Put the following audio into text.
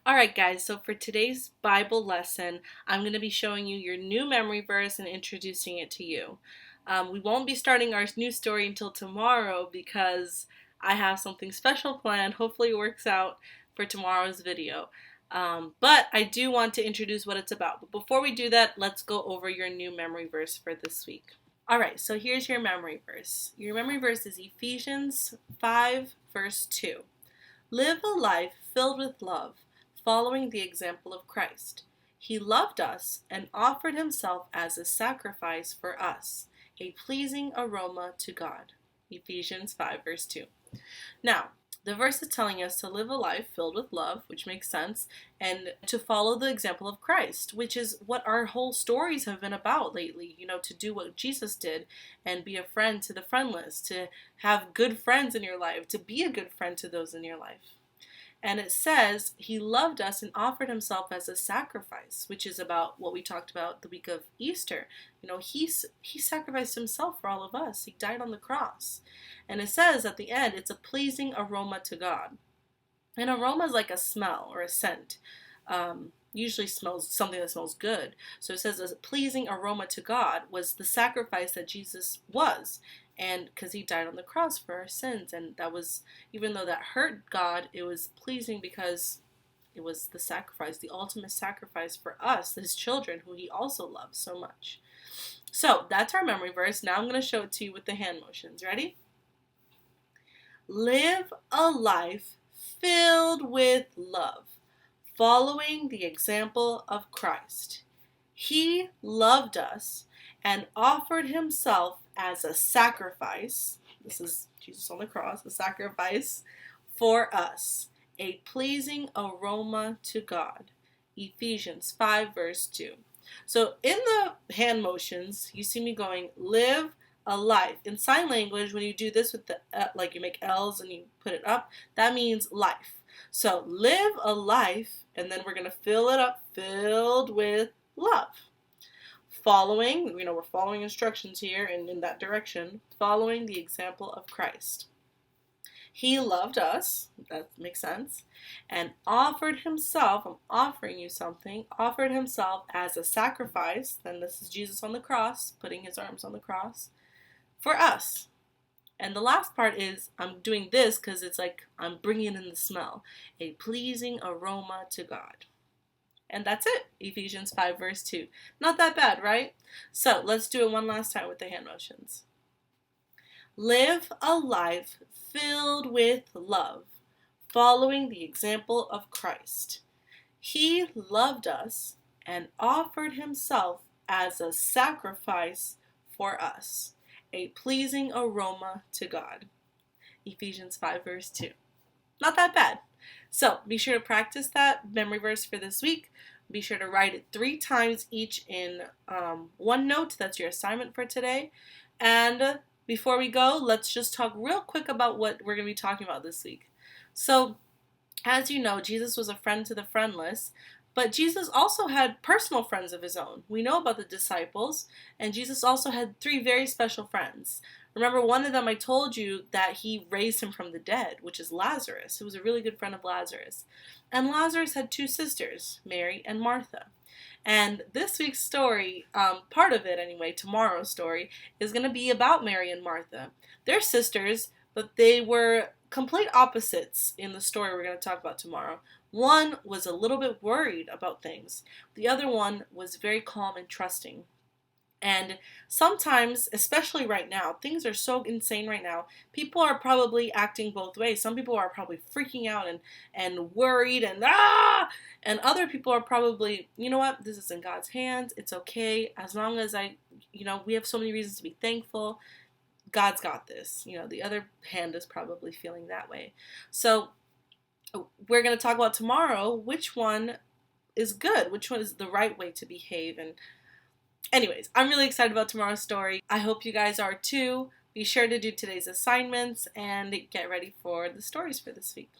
Alright, guys, so for today's Bible lesson, I'm going to be showing you your new memory verse and introducing it to you. We won't be starting our new story until tomorrow because I have something special planned. Hopefully, it works out for tomorrow's video. But I do want to introduce what it's about. But before we do that, let's go over your new memory verse for this week. Alright, so here's your memory verse. Your memory verse is Ephesians 5, verse 2. Live a life filled with love, following the example of Christ. He loved us and offered himself as a sacrifice for us, a pleasing aroma to God. Ephesians 5, verse 2. Now, the verse is telling us to live a life filled with love, which makes sense, and to follow the example of Christ, which is what our whole stories have been about lately. To do what Jesus did and be a friend to the friendless, to have good friends in your life, to be a good friend to those in your life. And it says he loved us and offered himself as a sacrifice, which is about what we talked about the week of Easter. He sacrificed himself for all of us. He died on the cross. And it says at the end, it's a pleasing aroma to God. An aroma is like a smell or a scent. Usually smells something that smells good. So it says a pleasing aroma to God was the sacrifice that Jesus was. And because he died on the cross for our sins. And that was, even though that hurt God, it was pleasing because it was the sacrifice, the ultimate sacrifice for us, his children, who he also loves so much. So that's our memory verse. Now I'm going to show it to you with the hand motions. Ready? Live a life filled with love, following the example of Christ. He loved us and offered himself as a sacrifice. This is Jesus on the cross, a sacrifice for us, a pleasing aroma to God. Ephesians 5, verse 2. So in the hand motions, you see me going, live a life. In sign language, when you do this with the, like you make L's and you put it up, that means life. So live a life, and then we're going to fill it up, filled with love. Following, we're following instructions here and in that direction, following the example of Christ. He loved us, that makes sense, and offered himself, I'm offering you something, offered himself as a sacrifice, then this is Jesus on the cross, putting his arms on the cross, for us. And the last part is, I'm doing this because it's like I'm bringing in the smell, a pleasing aroma to God. And that's it, Ephesians 5, verse 2. Not that bad, right? So let's do it one last time with the hand motions. Live a life filled with love, following the example of Christ. He loved us and offered himself as a sacrifice for us, a pleasing aroma to God. Ephesians 5, verse 2. Not that bad. So be sure to practice that memory verse for this week. Be sure to write it 3 times each in OneNote. That's your assignment for today. And before we go, let's just talk real quick about what we're going to be talking about this week. So, as you know, Jesus was a friend to the friendless, but Jesus also had personal friends of his own. We know about the disciples, and Jesus also had 3 very special friends. Remember, one of them I told you that he raised him from the dead, which is Lazarus, who was a really good friend of Lazarus. And Lazarus had 2 sisters, Mary and Martha. And this week's story, part of it anyway, tomorrow's story, is going to be about Mary and Martha. They're sisters, but they were complete opposites in the story we're going to talk about tomorrow. One was a little bit worried about things. The other one was very calm and trusting. And sometimes, especially right now, things are so insane right now. People are probably acting both ways. Some people are probably freaking out and worried and other people are probably, you know what, this is in God's hands. It's okay. As long as we have so many reasons to be thankful. God's got this. The other hand is probably feeling that way. So we're going to talk about tomorrow which one is good, which one is the right way to behave. And anyways, I'm really excited about tomorrow's story. I hope you guys are too. Be sure to do today's assignments and get ready for the stories for this week.